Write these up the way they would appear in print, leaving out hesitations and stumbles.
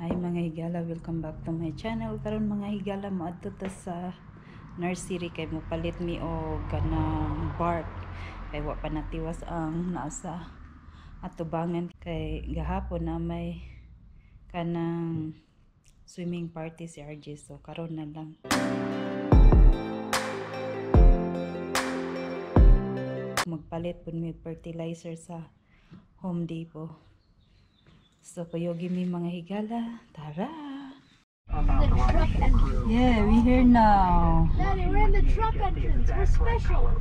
Hi mga higala, welcome back to my channel. Karon mga higala, maadto ta sa nursery kay mo palit mi og kanang bark kay wa pa natiwas ang nasa atubangan kay gahapon na may kanang swimming party si RJ, so karon na lang magpalit pud mi fertilizer sa Home Depot. So, payogi mi mga higala. Tara! Yeah, we here now. Daddy, we're in the truck entrance. We're special.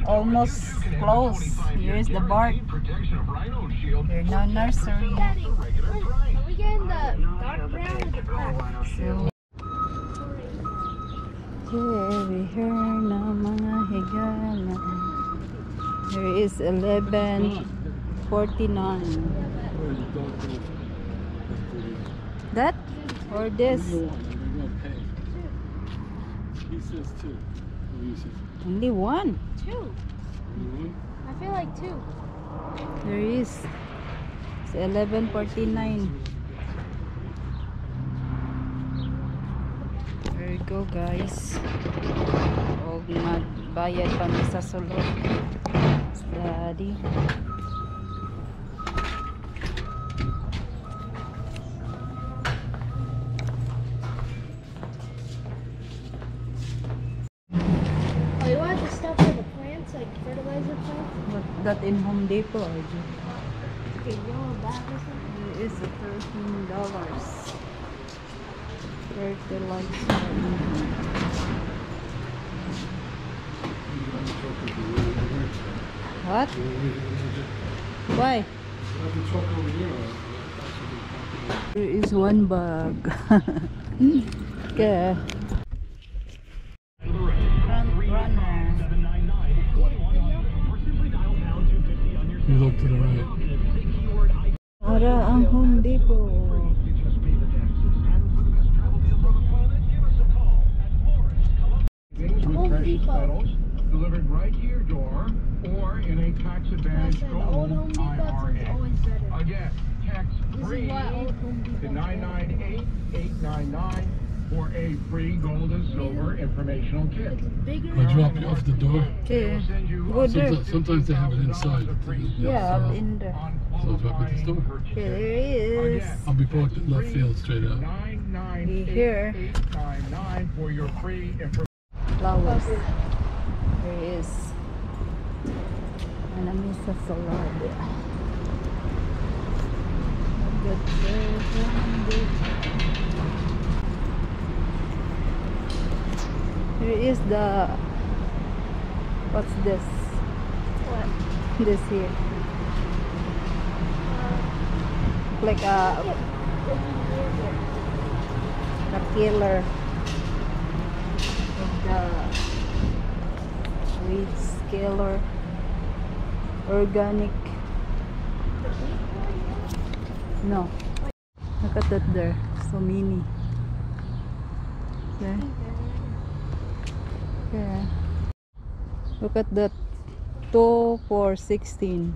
Almost close. Here's the bark. We're now nursery. Daddy, are we getting the dark brown or the black? So, yeah, we here now mga higala. Here is 11:49. That or this? He says two. Only one. Two. I feel like two. There is. It's 11:49. There you go, guys. Og magbayad pa mi sa sulod. Daddy. Oh, you want the stuff for the plants, like fertilizer plants? But that in Home Depot, RJ. Okay, yellow bag or something? It is $13. Fertilizer. What? Why? There is one bag. Okay. Runner. You look to the right. Para ang Home Depot. Home Depot. Delivered right to your door or in a tax advantage Listen, old Home gold Depot is IRA. always better. Again, text This is free why old Home to Depot is 998899 for a free gold and silver informational kit. It's bigger. I drop you off the door. Okay. We'll send you Go there. Sometimes they have it inside. Yeah, up in there. So I'll drop you at the store. Okay, there is. I'll be parked at left field straight out. Here. 998899 for your free information. Flowers. There is. Manami sa salad. Good. Here is the. What's this? What? This here. Like a killer. Of the weed scaler. Organic. No. Look at that there. So many. Okay. Yeah. Look at that. 2 for 16.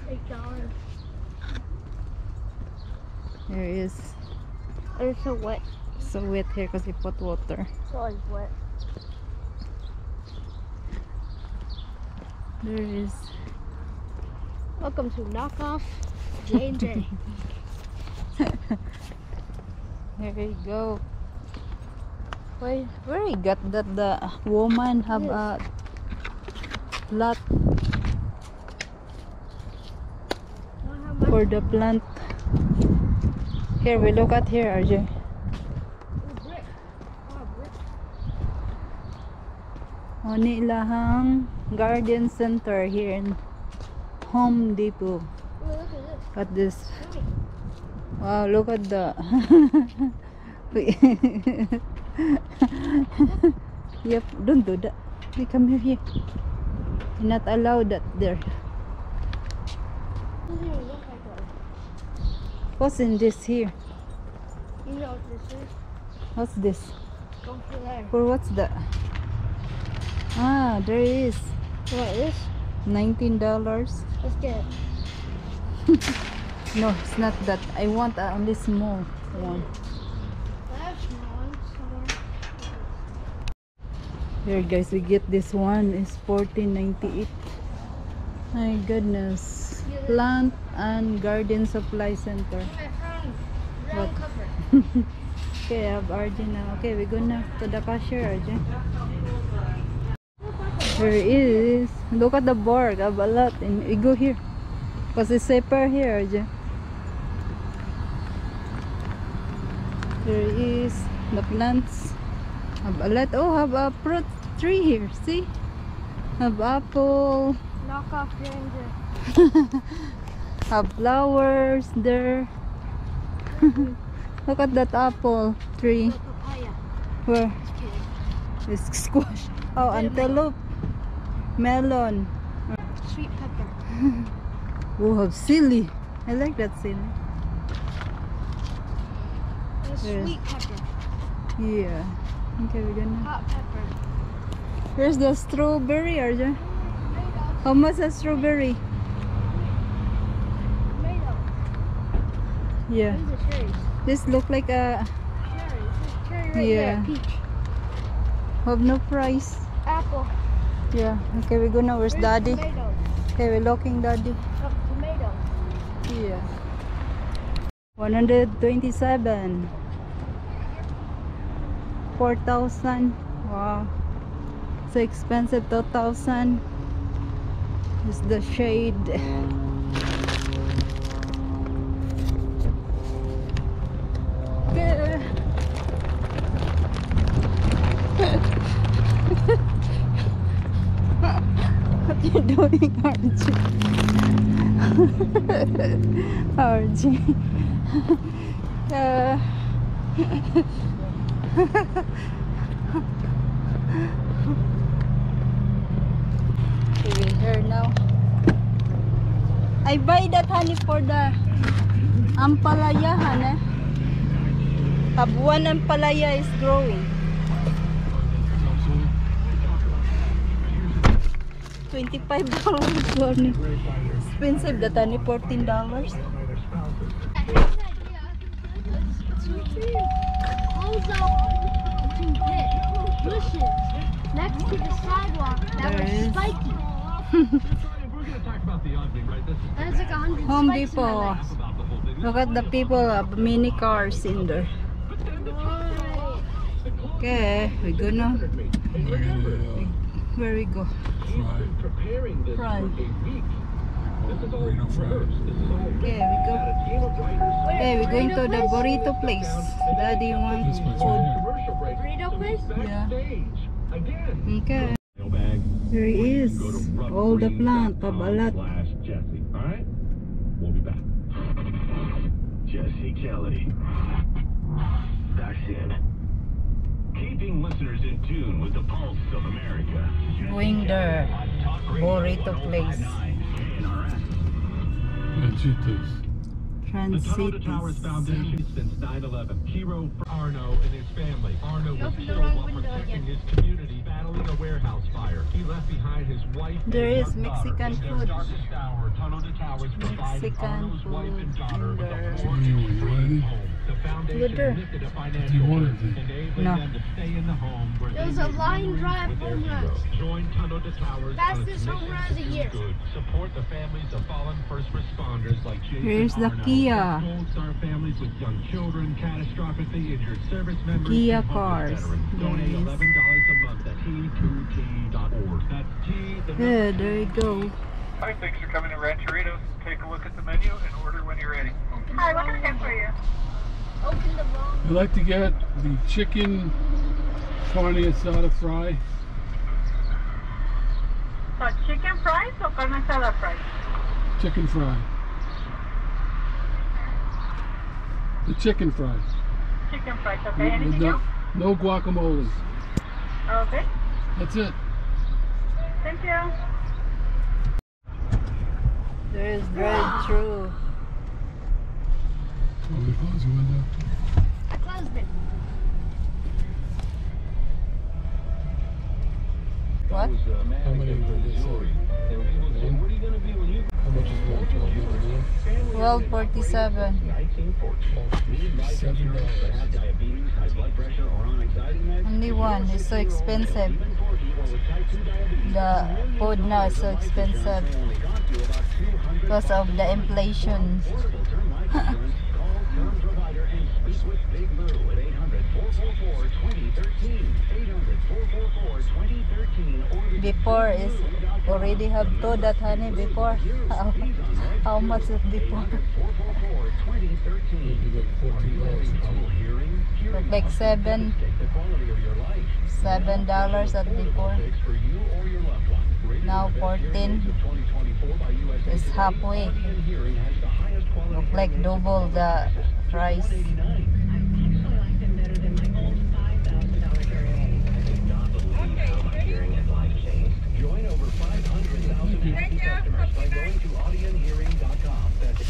$8. There is. It's so wet. So wet here because we put water. It's always wet. There is. Welcome to knockoff J&J. There you go. Why, where you got that the woman have a lot for the plant? Here we look at here, RJ. Brick. Oh, brick. Oni lahang garden center here in Home Depot. Ooh, look at this. At this. Look. Wow, look at the. Yep, don't do that. We come here. You're not allowed that there. Doesn't even look like one. What's in this here? You know what this is? What's this? Go for there. For what's that? Ah, there is What, this? $19. Let's get it. No, it's not that. I want only small one. That's small. Here guys, we get this one. It's $14.98. My goodness. Plant and Garden Supply Center. My friend, What? round cover. Okay, I have RJ now. Okay, we go na to the cashier, RJ. Here it is. Look at the board. I have a lot. And we go here. Because it's safer here, RJ. There is the plants. Have a lot. Oh, have a fruit tree here. See? Have apple. Knock off Ranger. Have flowers there. Look at that apple tree. Papaya. Where? Just kidding. It's squash. Oh, antelope. Melon. Sweet pepper. Oh, have silly. I like that silly. And Yes. sweet pepper. Yeah. Okay, we're gonna. Hot pepper. Here's the strawberry, Arja. Tomato. How much is strawberry? Tomato. Yeah. These are cherries. This look like a Cherries. This cherry right Yeah. there. Peach. have no price. Apple. Yeah. Okay, we're gonna. Where's Where's daddy? Tomato. Okay, we're looking daddy. Oh, tomato. Yeah. 127. 4,000. Wow. So expensive. 2,000. Is the shade. Okay. What you doing, Archie? Archie. Okay, here now. I buy that honey for the ampalaya, honey. Tabuan ampalaya is growing. $25 honey. Expensive that honey, $14. Bushes next to the sidewalk that There were is. spiky. We're going to talk about the ugly, right? This is There's like 100 Home spikes in my Depot. legs. about the whole thing. Look at the people have mini cars in there. Right. Okay, we gonna. We're gonna Where we go? fry. Preparing this Fry. for a week. This is all Burrito fries. This is all Okay, we go. a team of writers. Okay, we're going to the burrito place. Daddy wants This one's food. right here. Commercial break. Burrito So place? it's Yeah. backstage. Again. Okay, Mailbag. here he is. All the plant have a lot. /Jesse. All right. We'll be back. Jesse Kelly. That's in. Keeping listeners in tune with the pulse of America. Going there. Burrito place. Cheetos. The Tunnel to Transit. Towers Foundation since 9/11. Hero for Arno and his family. Arno was Open the killed wrong while window protecting again. his community, battling a warehouse fire. He left behind his wife and There is young daughter. Mexican In their food. darkest hour, Tunnel to Towers provided Mexican Arno's wife and food daughter in with there. a What do you want? You want anything? home. The foundation there. lifted a Do financial you want burden, anything? enabling No. them to stay in the home where There they was a made line memories drive with their home hero. runs. Join Tunnel to Towers on Fastest its home mission run of the to do year. good. Support the families of fallen first responders like Jason Here's the Arno. Kia. Gold Star families with young children, catastrophically injured service members, Kia and homeless cars. veterans. Donate There is. $11 a month at T2T.org. That's T. The Yeah, there you go. Hi, thanks for coming to Rancheritos. Take a look at the menu and order when you're ready. Hi, what can I get for you? Open the wrong. I like to get the chicken carne asada fry. Chicken fries or carne asada fries? Chicken fry. The chicken fry. Chicken fries, okay. Anything else? No guacamole. Okay. That's it. Thank you. There is drive-through. Oh, we close the window. I closed it. What? How many did they say? How much is one? $12.47. $7. Only one. It's so expensive. The food now is so expensive because of the inflation. Before is already have to that honey before. How much is before? Look like $7 at before. Now 14 is halfway. Look like double the price.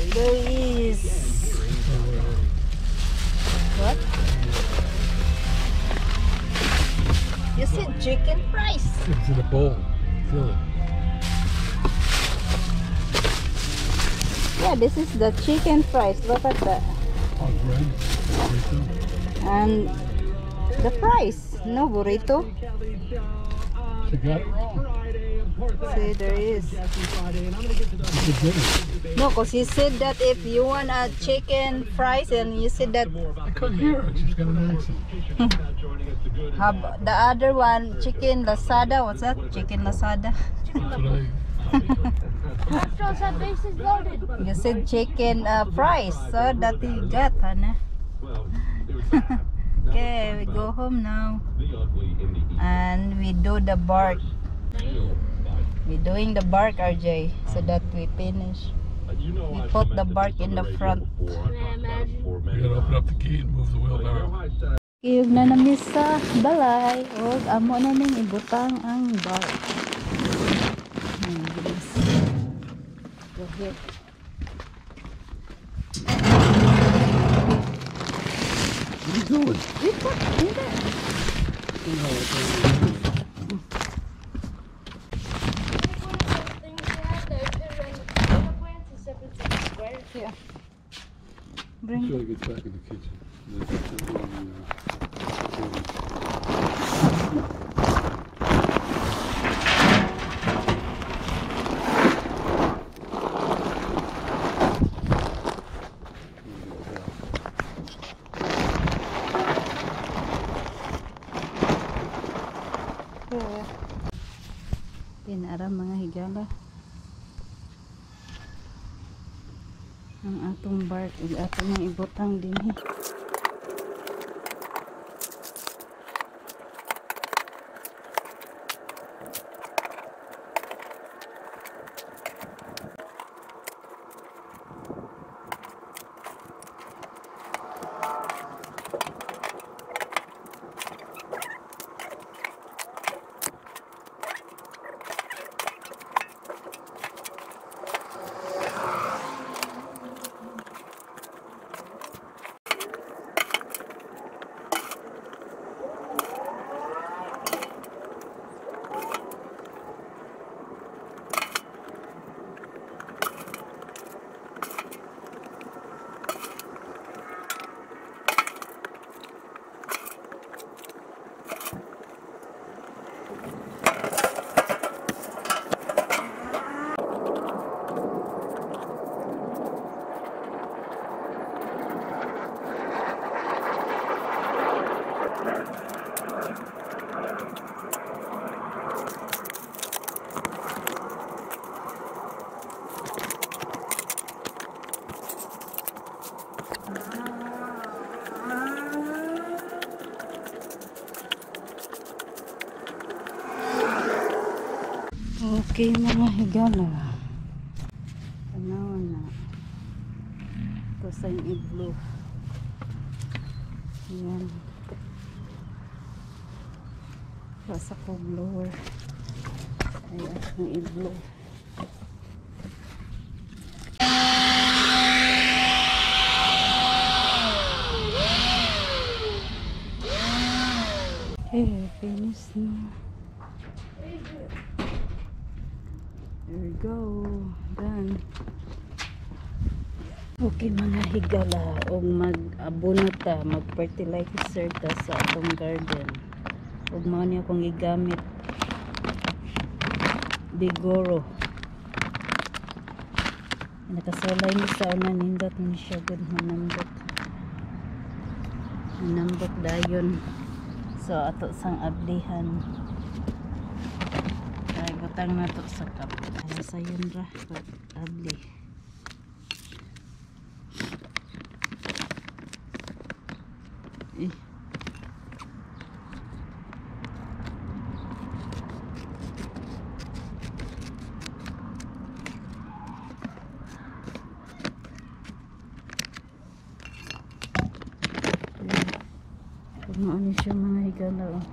There is what? You said chicken fries. It's in a bowl. Fill it. Yeah, this is the chicken fries. Look at that. Hot bread. Burrito. And the fries. No burrito. You got it? See, there is. It's a dinner. No, because he said that if you want a chicken fries, and you said that I couldn't hear her. She's got an accent. the other one, chicken lasada. What's that? Chicken lasada. That's what I... After all that base is loaded. You said chicken fries. So that you got, Hannah. Okay, we go home now. And we do the bark. We're doing the bark, RJ, so that we finish. We put the bark in the front. You gotta open up the key and move the wheelbarrow. Iyog na namin sa balay. O, amo na ning ibutang ang bark. Bilis. Go ahead. What are you doing? We put in there. Yeah. Bring. Sure, gets back in the kitchen. Pinara mga higala. Ang atong bark, atong nga ibutang din. Okay mga higala, tanaw na ito sa yung iglo. Ayan, basa ko blower. Ayan yung iglo. Okay, finish na. There we go. Done. Okay mga higala, og mag-abono ta, mag-fertilizer ta sa atong garden. Ug mao niya kung gigamit Bigoro. Nakasulay ni sa una, nindot ni siya good manambot dayon. So ato sang ablihan. Kaya butang na to sa cup. Kaya sayon ra pag abli. Kung ano siya mga higala,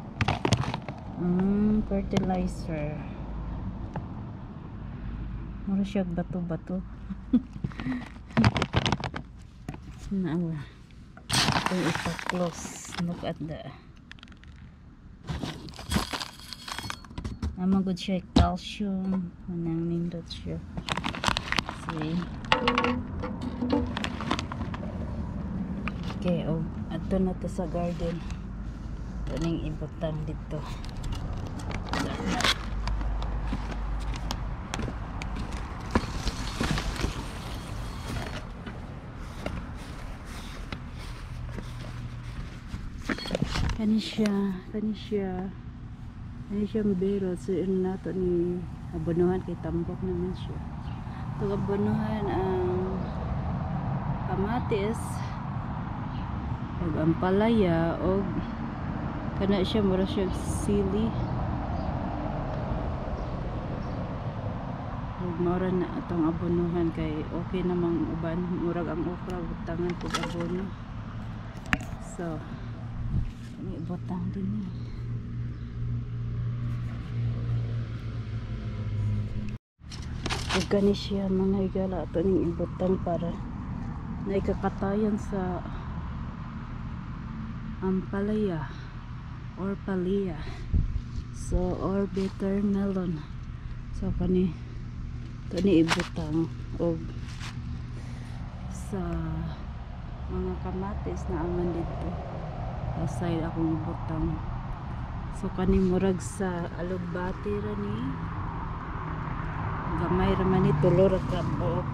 fertilizer. Mura siya bato-bato. Naawa. Itong ipa-close. Look at the good siya calcium. Manang nindot siya. See? Okay, ato na to sa garden. Ito ning ibutang dito. Kani siya mbero. So yun nato ni abonuhan kay tambok naman siya. Ito abonuhan ang kamatis og ang palaya og kana siya mura siya sili og mura na atong abonuhan kay okay namang uban murag ang okra butangan kog abono. So ini butang din ug kani siya mga higala ato ning ibutang para naikakatayan sa ampalaya or palaya, so or bitter melon. So kani ito ni ibutang og sa mga kamatis na aman dito aside akong ibutang. So kani murag sa alugbati ra ni gamay ra man ni tulo ra ka buok.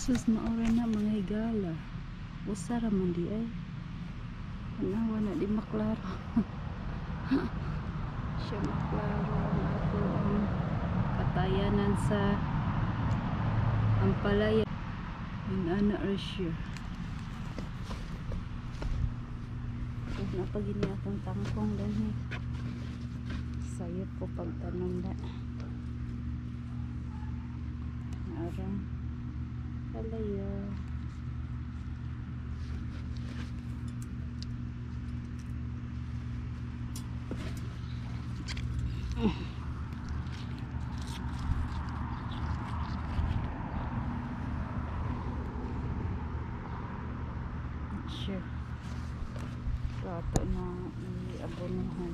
Sus maura na mga higala. Usara man di ay. Anawa na di maklaro. Siya maklaro na ako ang katayanan sa ampalaya. Yung ana siya. Huwag na pag akong tangkong dahil sayot ko pagtanong na. Arang palaya. Sure. Rato na i-abonuhan.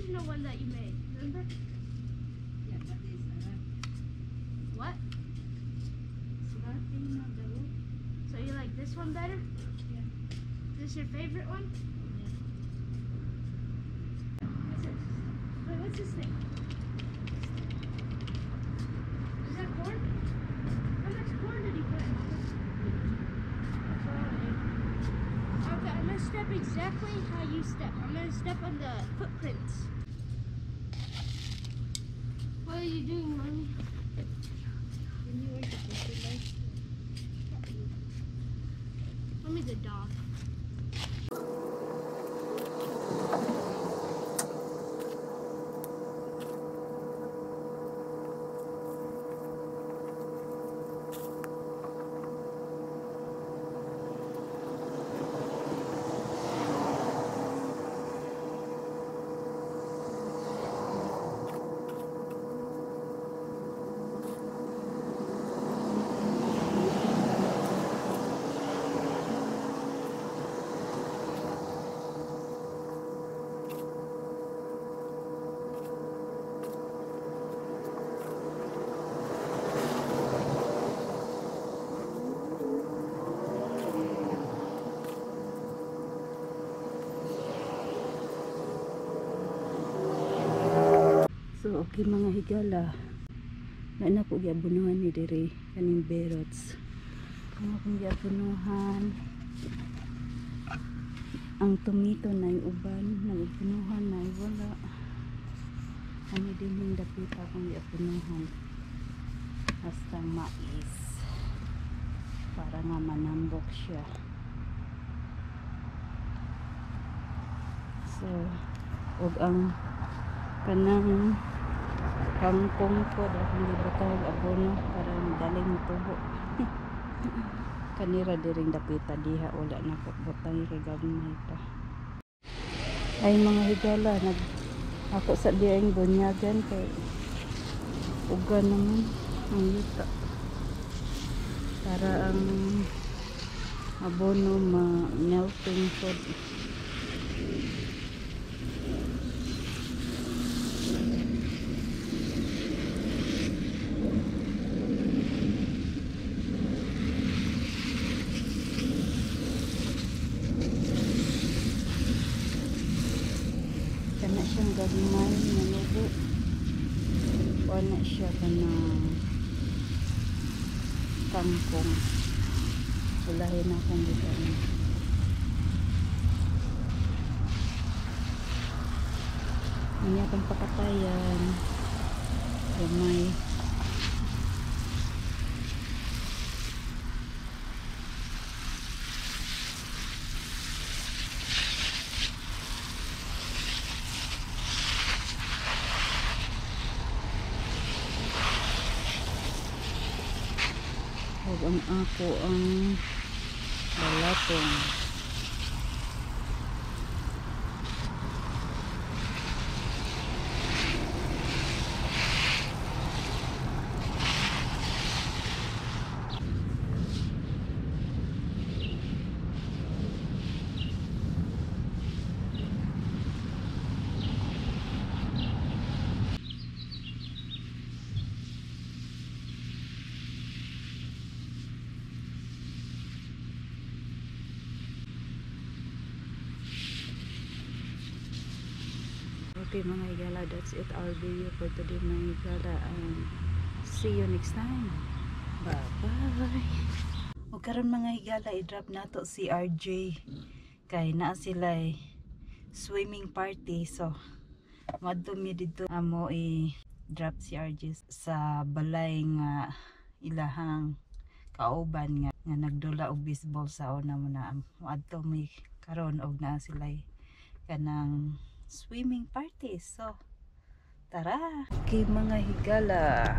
original one that you made, remember? Yeah, but this What? So you like this one better? Yeah. Is this your favorite one? What's this? Wait, what's this thing? Is that corn? How much corn did he put in? Okay, I'm gonna step exactly how you step. I'm gonna step on the footprints. What are you doing, Mommy? Mommy's a dog. So okay mga higala, na po giabunuhan ni diri kaning berots. Ang akong giabunuhan ang tomato na yung uban, nagpunuhan na wala. Kami din yung dapit akong giabunuhan. Basta mais para nga manambok siya. So og ang kanang kangkong po dahil libutang abono para madaling tubo. Kanira diring dapita diha wala na po butang kay gamay pa. Ay mga higala, nag ako sa diing bunyagan kay uga naman ang yuta para ang abono ma-melting food. Kana siyang gagmay na nubo. Wala siya kanang kangkong. Ulahin akong dito. Ini akong pakatayan. Gamay. Huwag ang ako ang balatong. Okay mga higala, that's it our video for today mga higala, and see you next time. Bye bye. O karon mga higala, i-drop nato si RJ kay naa sila swimming party, so madumi dito amo i-drop si RJ sa balay nga ilahang kauban nga nagdula og baseball sa una mo na adto mi karon og naa sila kanang swimming party. So tara. Okay mga higala,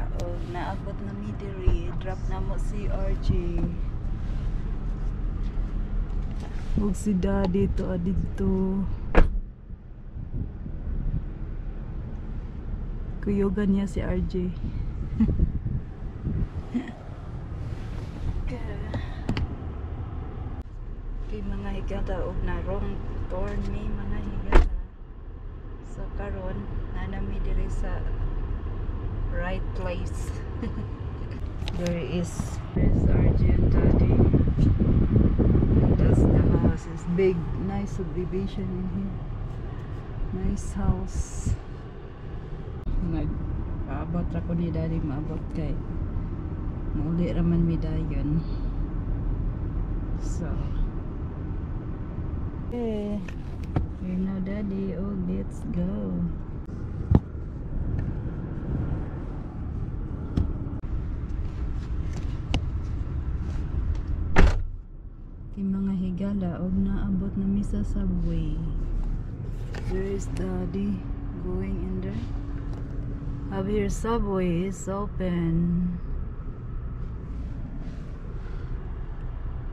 naabot na mi diri, drop na mo si RJ ug si daddy to adito. Kuyogan niya si RJ. Okay mga higala, og na wrong turn mi mga higala. So karon nanami diri sa right place. There's RJ and Daddy. And that's the house. It's big, nice subdivision in here. Nice house. Nag-aabot ra ko ni Daddy, maabot kay mauli raman mi dayon. So okay, here now Daddy. Oh, let's go. Yung mga higala og naabot na mi sa subway. There is Daddy going in there. Up here subway is open.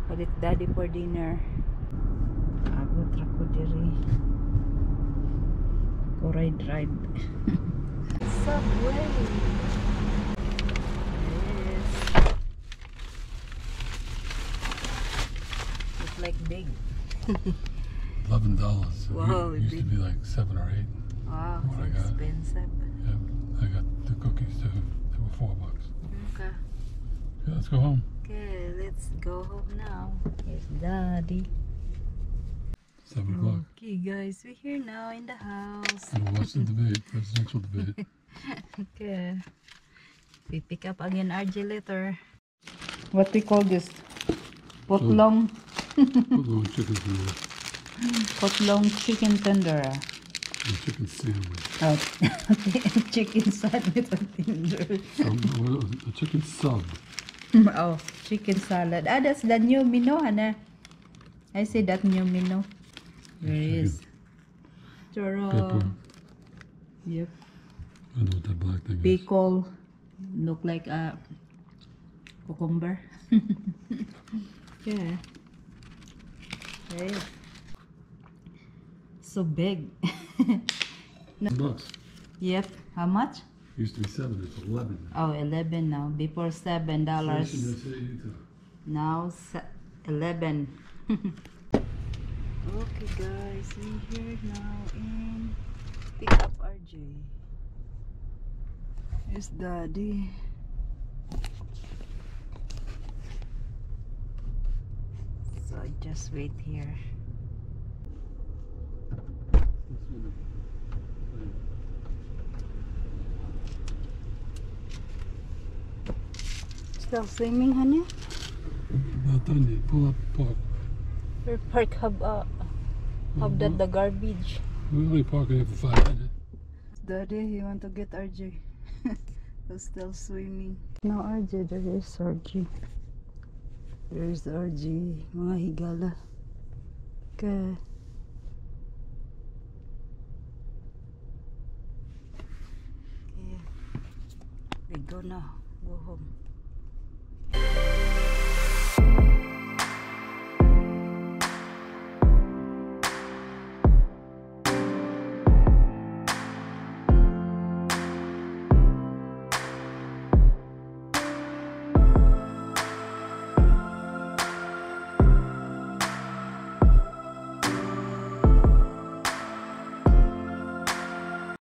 Palit Daddy for dinner. Abot ra ko diri. Ko ride. Subway. Yes. It's like big. $11. Wow, It used to big. be like 7 or 8. Wow, What I it's got. expensive. Yeah, I got the cookies too. They were $4. Okay. Yeah, let's go home. Okay, let's go home now. Here's Daddy. 7 o'clock. Okay, guys, we're here now in the house. We'll watch the debate, presidential debate. Okay. We pick up again RJ later. What we call this? Potlong. Foot-long chicken sandwich. Potlong chicken tender. And chicken sandwich. Oh, chicken sandwich and tender. A chicken sub. Oh, chicken salad. Ah, that's the new menu, Hannah. I see that new menu. There it is. Pepper. Choro. Yep. I know what that black thing is. Pickle. Look like a cucumber. Yeah. Right. So big. $10. Yep. How much? Used to be 7, it's 11. Oh, 11 now. Before $7. Now 11. Okay, guys, we're here now and pick up RJ. Here's Daddy. So I just wait here. Still swimming, honey? Not done yet. Pull up, park. Or park have that the garbage. We're only parking here for 5 minutes. Daddy, he want to get RJ. He's still swimming. No RJ, there is RJ. There's RJ. Mga higala. Okay. Okay. We go now. Go home.